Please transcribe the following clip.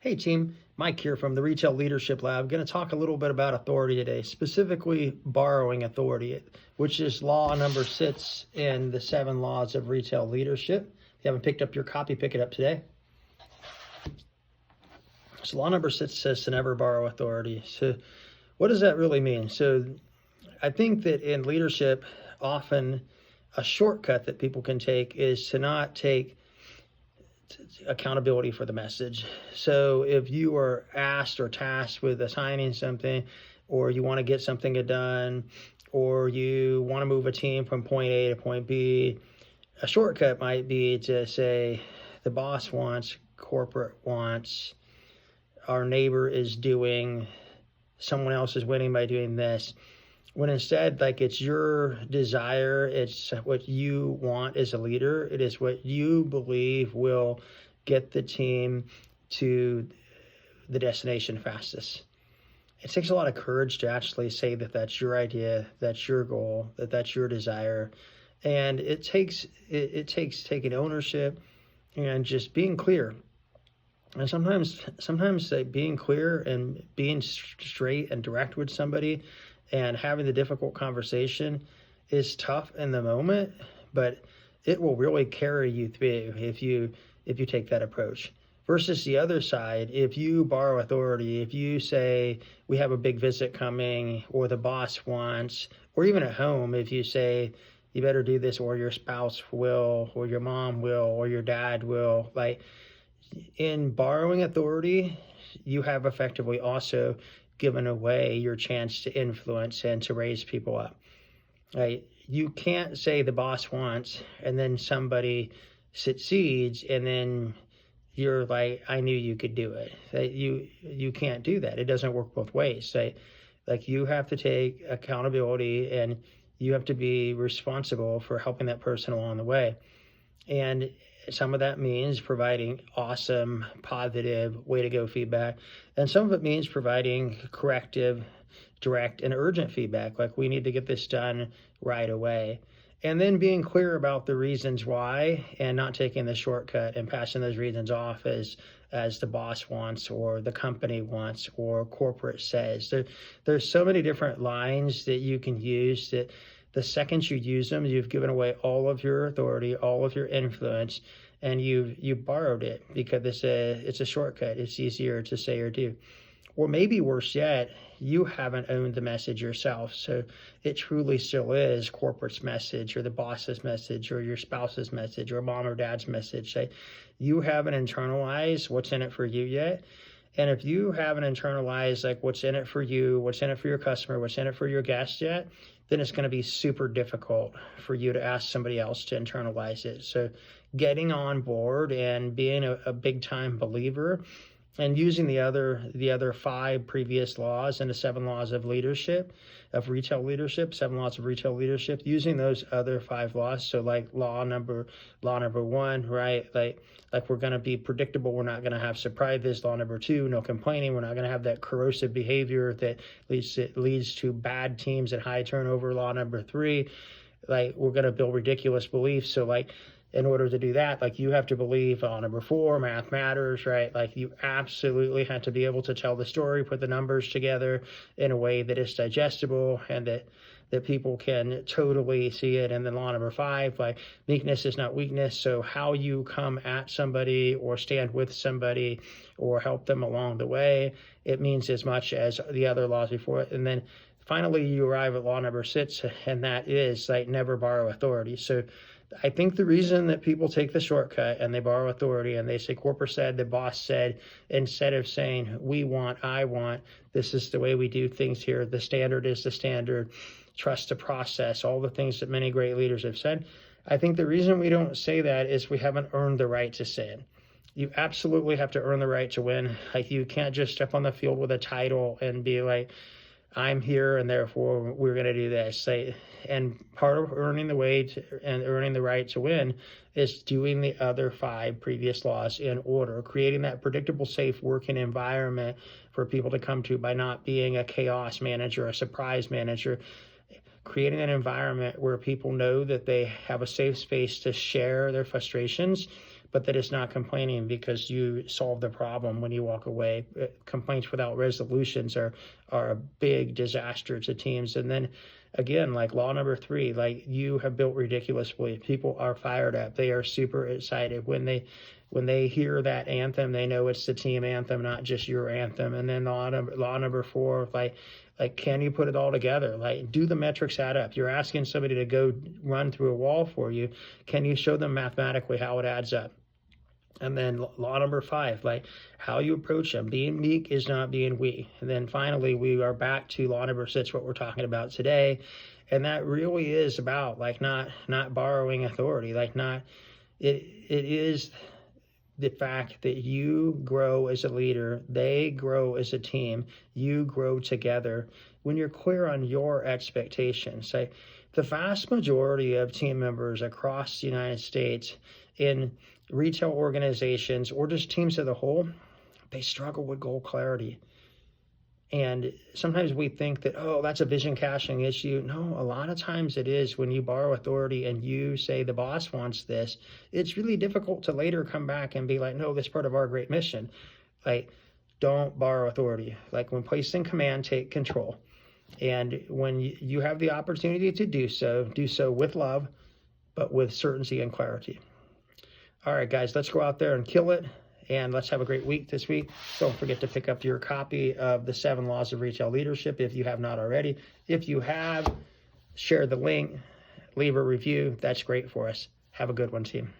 Hey team, Mike here from the Retail Leadership Lab. Going to talk a little bit about authority today, specifically borrowing authority, which is law number 6 in the 7 laws of retail leadership. If you haven't picked up your copy, pick it up today. So law number 6 says to never borrow authority. So what does that really mean? So I think that in leadership, often a shortcut that people can take is to not take accountability for the message. So if you are asked or tasked with assigning something, or you want to get something done, or you want to move a team from point A to point B, a shortcut might be to say the boss wants, corporate wants, our neighbor is doing, someone else is winning by doing this. When instead, like, it's your desire, it's what you want as a leader, it is what you believe will get the team to the destination fastest. It takes a lot of courage to actually say that that's your idea, that's your goal, that that's your desire. And it takes taking ownership and just being clear. And sometimes like, being clear and being straight and direct with somebody and having the difficult conversation is tough in the moment, but it will really carry you through if you take that approach. Versus the other side, if you borrow authority, if you say, we have a big visit coming, or the boss wants, or even at home, if you say, you better do this, or your spouse will, or your mom will, or your dad will, like, in borrowing authority, you have effectively also given away your chance to influence and to raise people up. Right? You can't say the boss wants and then somebody succeeds and then you're like, I knew you could do it. You can't do that. It doesn't work both ways. Like, you have to take accountability and you have to be responsible for helping that person along the way. And some of that means providing awesome, positive, way to go feedback. And some of it means providing corrective, direct, and urgent feedback, like, we need to get this done right away. And then being clear about the reasons why and not taking the shortcut and passing those reasons off as the boss wants or the company wants or corporate says. There's so many different lines that you can use that the second you use them, you've given away all of your authority, all of your influence, and you've borrowed it because it's a shortcut. It's easier to say or do. Or maybe worse yet, you haven't owned the message yourself. So it truly still is corporate's message or the boss's message or your spouse's message or mom or dad's message. You haven't internalized what's in it for you yet. And if you haven't internalized like what's in it for you, what's in it for your customer, what's in it for your guest yet, then it's going to be super difficult for you to ask somebody else to internalize it. So getting on board and being a big time believer and using the other 5 previous laws and the 7 laws of leadership, of retail leadership, 7 laws of retail leadership, using those other 5 laws. So like law number 1, right? Like we're going to be predictable. We're not going to have surprises. Law number 2, no complaining. We're not going to have that corrosive behavior that leads to bad teams and high turnover. Law number 3, like, we're going to build ridiculous beliefs. So like, in order to do that, like, you have to believe on number 4, math matters, right? Like, you absolutely have to be able to tell the story, put the numbers together in a way that is digestible and that people can totally see it. And then law number 5, like, meekness is not weakness. So how you come at somebody or stand with somebody or help them along the way, it means as much as the other laws before it. And then finally, you arrive at law number 6, and that is like, never borrow authority. So I think the reason that people take the shortcut and they borrow authority and they say corporate said, the boss said, instead of saying we want, I want, this is the way we do things here, the standard is the standard, trust the process, all the things that many great leaders have said. I think the reason we don't say that is we haven't earned the right to say it. You absolutely have to earn the right to win. Like, you can't just step on the field with a title and be like, I'm here and therefore we're going to do this. And part of earning the wage and earning the right to win is doing the other 5 previous laws in order, creating that predictable, safe working environment for people to come to by not being a chaos manager, a surprise manager, creating an environment where people know that they have a safe space to share their frustrations, but that it's not complaining because you solve the problem when you walk away. Complaints without resolutions are a big disaster to teams. And then again, like law number 3, like you have built ridiculously. People are fired up. They are super excited when they hear that anthem. They know it's the team anthem, not just your anthem. And then law number 4, like can you put it all together? Like, do the metrics add up? You're asking somebody to go run through a wall for you. Can you show them mathematically how it adds up? And then law number 5, like how you approach them. Being meek is not being weak. And then finally, we are back to law number 6, what we're talking about today. And that really is about like not borrowing authority, like it is the fact that you grow as a leader, they grow as a team, you grow together when you're clear on your expectations. Like the vast majority of team members across the United States in retail organizations or just teams as a whole, they struggle with goal clarity. And sometimes we think that, oh, that's a vision caching issue. No, a lot of times it is. When you borrow authority and you say the boss wants this, it's really difficult to later come back and be like, no, that's part of our great mission. Like, don't borrow authority. Like when placed in command, take control. And when you have the opportunity to do so with love, but with certainty and clarity. All right, guys, let's go out there and kill it. And let's have a great week this week. Don't forget to pick up your copy of the 7 Laws of Retail Leadership if you have not already. If you have, share the link, leave a review. That's great for us. Have a good one, team.